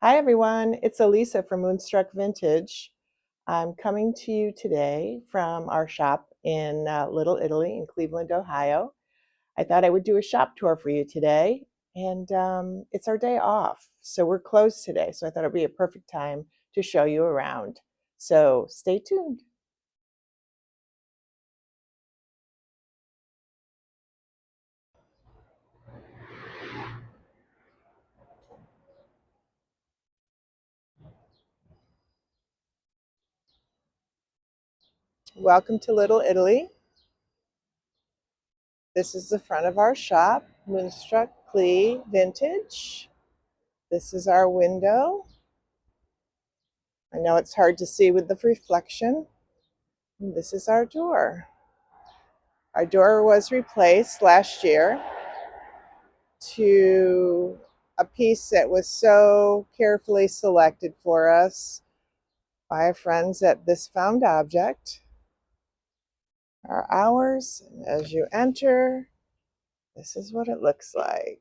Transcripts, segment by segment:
Hi everyone, it's Elisa from Moonstruck Vintage. I'm coming to you today from our shop in Little Italy in Cleveland, Ohio. I thought I would do a shop tour for you today, and it's our day off, so we're closed today, so I thought it would be a perfect time to show you around. So stay tuned. Welcome to Little Italy. This is the front of our shop, Moonstruck Clee Vintage. This is our window. I know it's hard to see with the reflection. And this is our door. Our door was replaced last year to a piece that was so carefully selected for us by our friends at This Found Object. Are ours. And as you enter, this is what it looks like.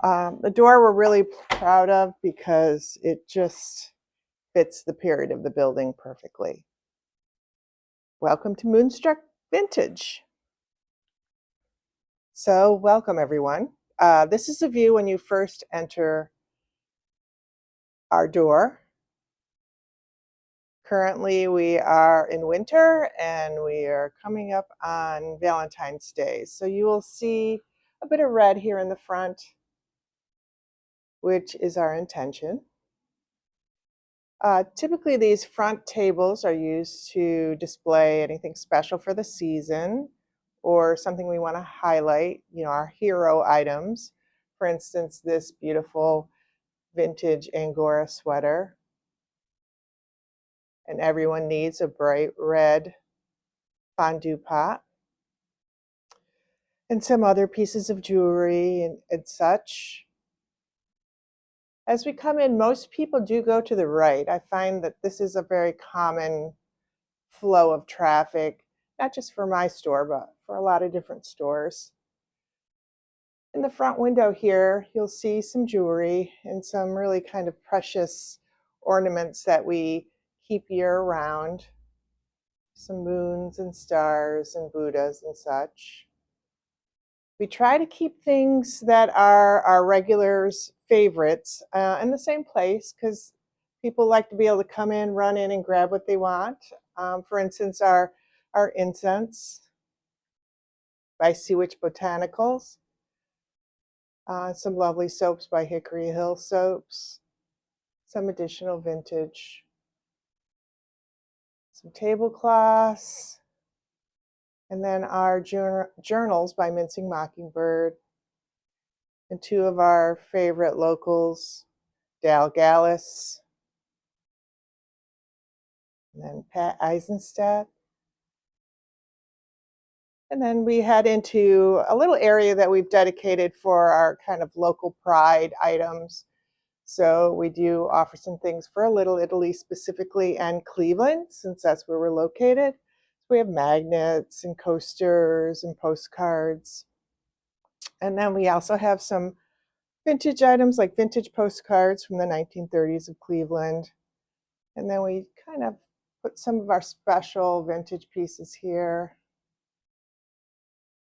The door we're really proud of because it just fits the period of the building perfectly. Welcome to Moonstruck Vintage. So welcome everyone. This is the view when you first enter our door. Currently we are in winter and we are coming up on Valentine's Day. So you will see a bit of red here in the front, which is our intention. Typically these front tables are used to display anything special for the season or something we want to highlight, our hero items. For instance, this beautiful vintage Angora sweater. And everyone needs a bright red fondue pot. And some other pieces of jewelry and such. As we come in, most people do go to the right. I find that this is a very common flow of traffic, not just for my store, but for a lot of different stores. In the front window here, you'll see some jewelry and some really kind of precious ornaments that we keep year round. Some moons and stars and Buddhas and such. We try to keep things that are our regulars' favorites in the same place because people like to be able to come in, run in, and grab what they want. For instance, our incense by Sea Witch Botanicals. Some lovely soaps by Hickory Hill Soaps. Some additional vintage. Some tablecloths. And then our journals by Mincing Mockingbird. And two of our favorite locals, Dal Gallis, and then Pat Eisenstadt. And then we head into a little area that we've dedicated for our kind of local pride items. So we do offer some things for Little Italy specifically and Cleveland, since that's where we're located. So we have magnets and coasters and postcards. And then we also have some vintage items like vintage postcards from the 1930s of Cleveland. And then we kind of put some of our special vintage pieces here.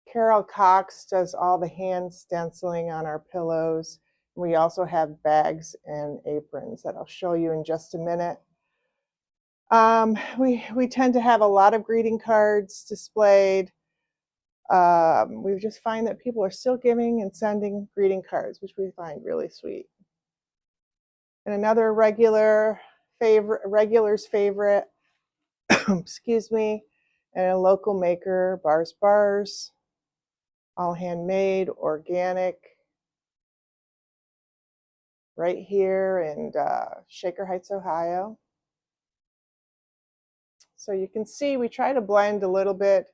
Carol Cox does all the hand stenciling on our pillows. We also have bags and aprons that I'll show you in just a minute. We tend to have a lot of greeting cards displayed. We just find that people are still giving and sending greeting cards, which we find really sweet. And another regular's favorite, excuse me, and a local maker, Bars, all handmade, organic, right here in Shaker Heights, Ohio. So you can see we try to blend a little bit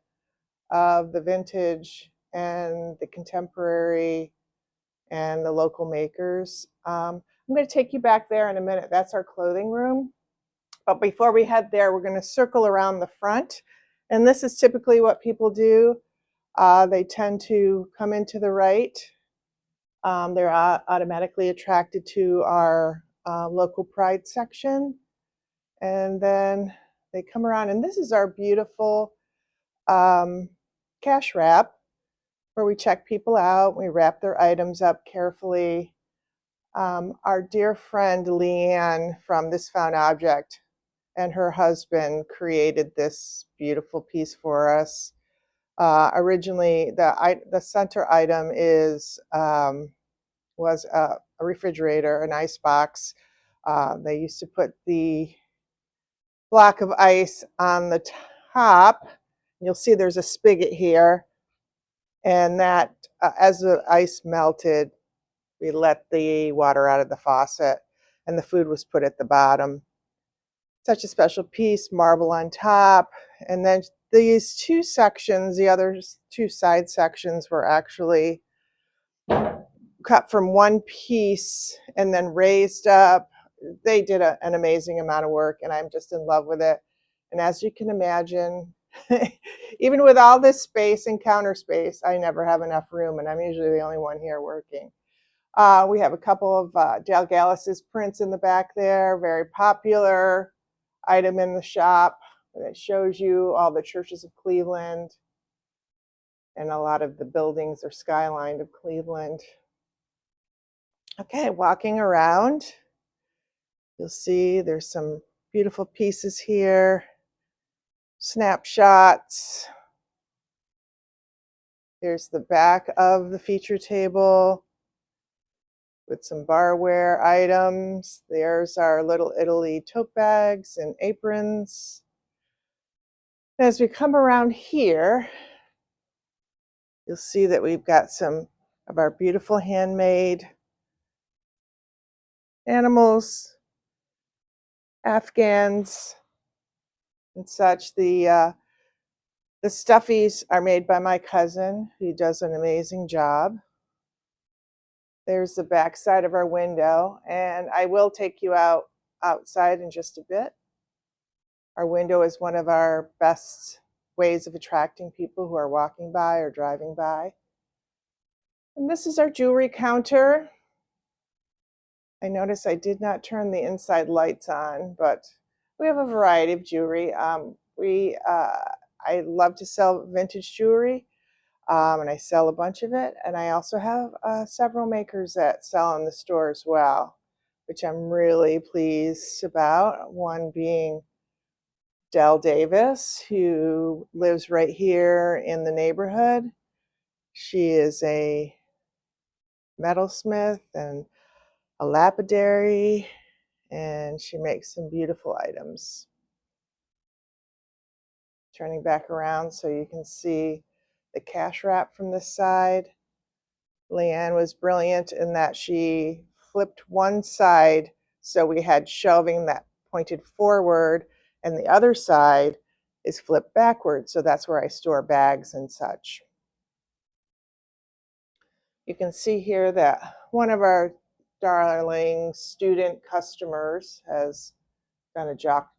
of the vintage and the contemporary and the local makers. I'm going to take you back there in a minute. That's our clothing room. But before we head there, we're going to circle around the front. And this is typically what people do. They tend to come into the right They're automatically attracted to our local pride section. And then they come around, and this is our beautiful cash wrap where we check people out. We wrap their items up carefully. Our dear friend Leanne from This Found Object and her husband created this beautiful piece for us. Originally, the center item was a refrigerator, an ice box. They used to put the block of ice on the top. You'll see there's a spigot here, and that as the ice melted, we let the water out of the faucet, and the food was put at the bottom. Such a special piece, marble on top. And then these two sections, the other two side sections, were actually cut from one piece and then raised up. They did an amazing amount of work, and I'm just in love with it. And as you can imagine, even with all this space and counter space, I never have enough room, and I'm usually the only one here working. We have a couple of Dale Gallus's prints in the back there, very popular item in the shop that shows you all the churches of Cleveland, and a lot of the buildings are skylined of Cleveland. Okay, walking around, you'll see there's some beautiful pieces here, snapshots. Here's the back of the feature table with some barware items. There's our Little Italy tote bags and aprons. As we come around here, you'll see that we've got some of our beautiful handmade animals, Afghans, and such. The stuffies are made by my cousin, who does an amazing job. There's the back side of our window, and I will take you outside in just a bit. Our window is one of our best ways of attracting people who are walking by or driving by. And this is our jewelry counter. I notice I did not turn the inside lights on, but we have a variety of jewelry. I love to sell vintage jewelry, and I sell a bunch of it. And I also have several makers that sell in the store as well, which I'm really pleased about. One being Dell Davis, who lives right here in the neighborhood. She is a metalsmith and a lapidary, and she makes some beautiful items. Turning back around so you can see the cash wrap from this side. Leanne was brilliant in that she flipped one side so we had shelving that pointed forward, and the other side is flipped backward, so that's where I store bags and such. You can see here that one of our darling student customers has done a chalk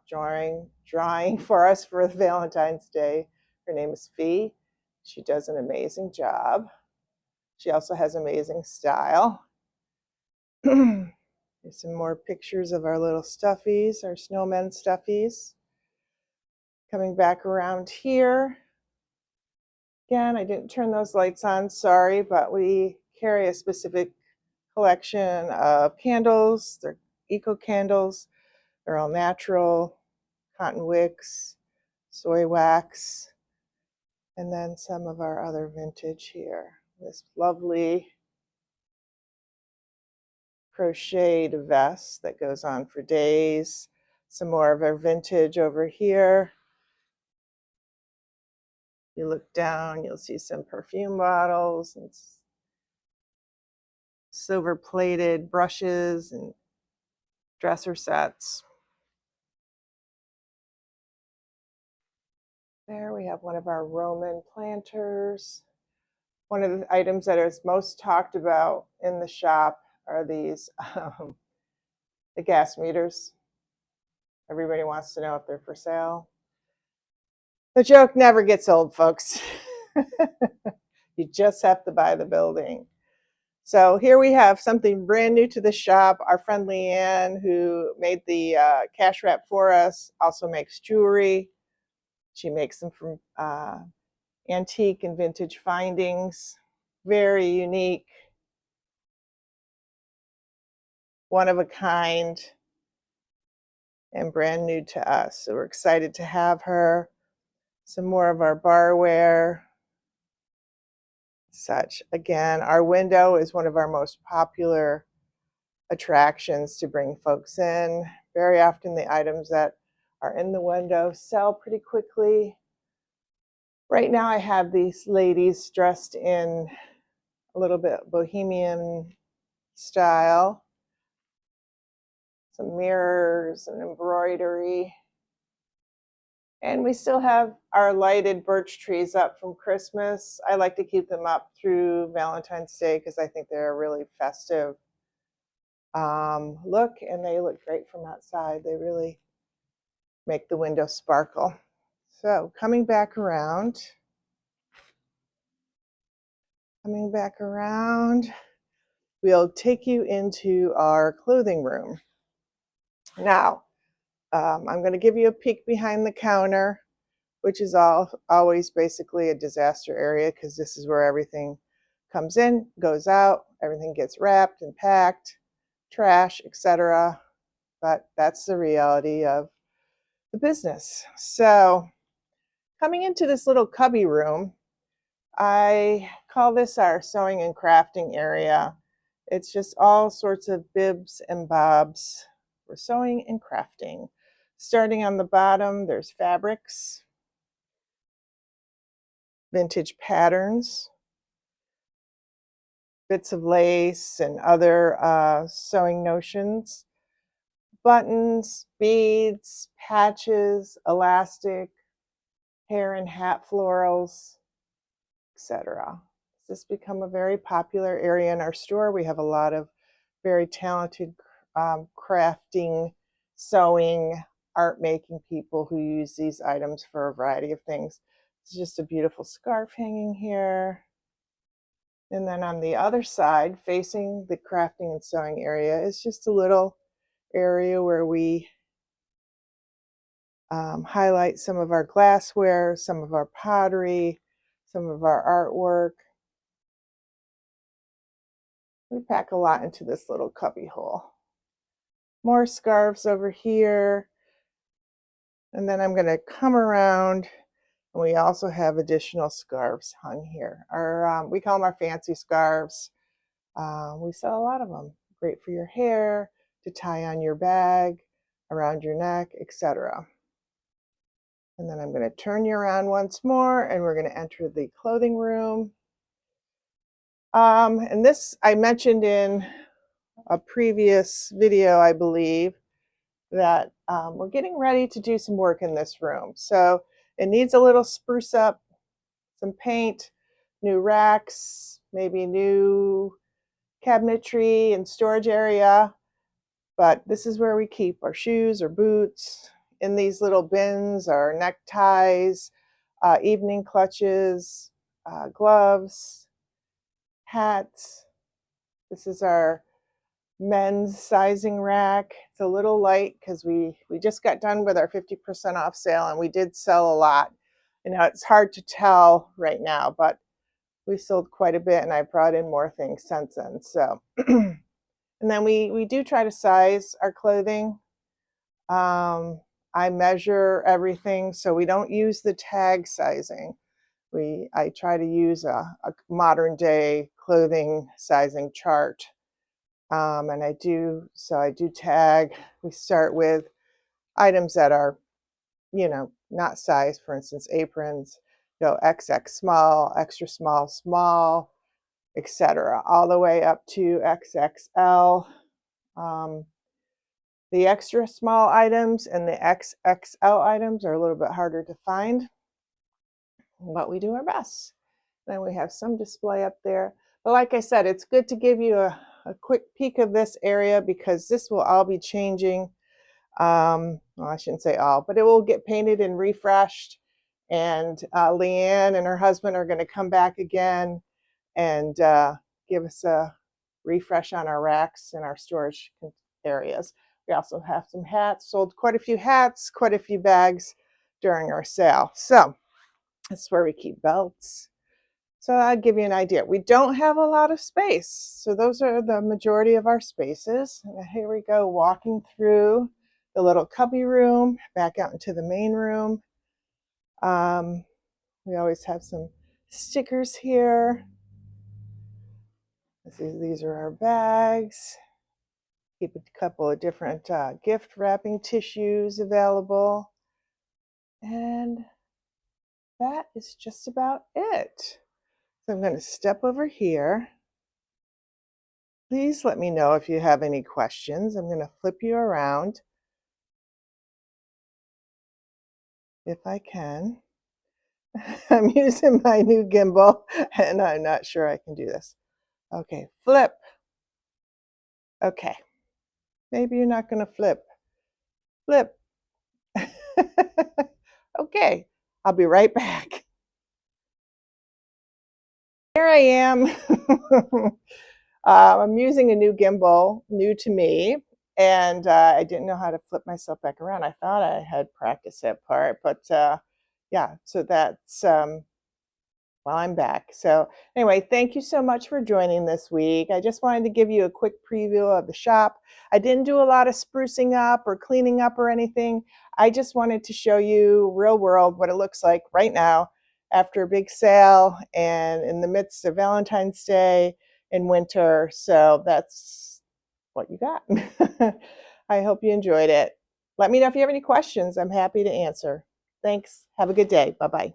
drawing for us for Valentine's Day. Her name is Fee. She does an amazing job. She also has amazing style. Here's some more pictures of our little stuffies, our snowmen stuffies. Coming back around here. Again, I didn't turn those lights on, sorry, but we carry a specific collection of candles. They're eco candles. They're all natural, cotton wicks, soy wax, and then some of our other vintage here. This lovely crocheted vest that goes on for days. Some more of our vintage over here. You look down, you'll see some perfume bottles and silver plated brushes and dresser sets. There we have one of our Roman planters. One of the items that is most talked about in the shop are these the gas meters. Everybody wants to know if they're for sale. The joke never gets old, folks. You just have to buy the building. So here we have something brand new to the shop. Our friend Leanne, who made the cash wrap for us, also makes jewelry. She makes them from antique and vintage findings. Very unique, one of a kind, and brand new to us. So we're excited to have her. Some more of our barware, such. Again, our window is one of our most popular attractions to bring folks in. Very often the items that are in the window sell pretty quickly. Right now I have these ladies dressed in a little bit bohemian style. Some mirrors and embroidery. And we still have our lighted birch trees up from Christmas. I like to keep them up through Valentine's Day because I think they're a really festive look, and they look great from outside. They really make the window sparkle. So coming back around, we'll take you into our clothing room. Now, I'm going to give you a peek behind the counter, which is always basically a disaster area because this is where everything comes in, goes out, everything gets wrapped and packed, trash, etc. But that's the reality of the business. So coming into this little cubby room, I call this our sewing and crafting area. It's just all sorts of bibs and bobs for sewing and crafting. Starting on the bottom, there's fabrics, vintage patterns, bits of lace and other sewing notions, buttons, beads, patches, elastic, hair and hat florals, etc. This has become a very popular area in our store. We have a lot of very talented crafting, sewing, art making people who use these items for a variety of things. It's just a beautiful scarf hanging here. And then on the other side, facing the crafting and sewing area, is just a little area where we highlight some of our glassware, some of our pottery, some of our artwork. We pack a lot into this little cubby hole. More scarves over here. And then I'm going to come around, and we also have additional scarves hung here. We call them our fancy scarves. We sell a lot of them. Great for your hair, to tie on your bag, around your neck, etc. And then I'm going to turn you around once more, and we're going to enter the clothing room. And this I mentioned in a previous video, I believe, that we're getting ready to do some work in this room. So it needs a little spruce up, some paint, new racks, maybe new cabinetry and storage area. But this is where we keep our shoes or boots. In these little bins are neckties, evening clutches, gloves, hats. This is our men's sizing rack. It's a little light because we just got done with our 50% off sale, and we did sell a lot. You know, it's hard to tell right now, but we sold quite a bit, and I brought in more things since then. So and then we do try to size our clothing. I measure everything, so we don't use the tag sizing. I try to use a modern day clothing sizing chart. And I do tag. We start with items that are, not sized. For instance, aprons, go XX small, extra small, small, etc., all the way up to XXL. The extra small items and the XXL items are a little bit harder to find, but we do our best. Then we have some display up there. But like I said, it's good to give you a quick peek of this area because this will all be changing. Well, I shouldn't say all, but it will get painted and refreshed. And Leanne and her husband are going to come back again and give us a refresh on our racks and our storage areas. We also have some hats, sold quite a few hats, quite a few bags during our sale. So that's where we keep belts. So I'll give you an idea. We don't have a lot of space. So those are the majority of our spaces. And here we go, walking through the little cubby room, back out into the main room. We always have some stickers here. These are our bags. Keep a couple of different gift wrapping tissues available. And that is just about it. So I'm going to step over here. Please let me know if you have any questions. I'm going to flip you around if I can. I'm using my new gimbal and I'm not sure I can do this. Okay, flip. Okay, maybe you're not going to flip. Flip. Okay, I'll be right back. Here I am. I'm using a new gimbal, new to me, and I didn't know how to flip myself back around. I thought I had practiced that part, but yeah, so that's well, I'm back. So anyway, thank you so much for joining this week. I just wanted to give you a quick preview of the shop. I didn't do a lot of sprucing up or cleaning up or anything. I just wanted to show you real world what it looks like right now after a big sale and in the midst of Valentine's Day and winter. So that's what you got. I hope you enjoyed it. Let me know if you have any questions. I'm happy to answer. Thanks. Have a good day. Bye-bye.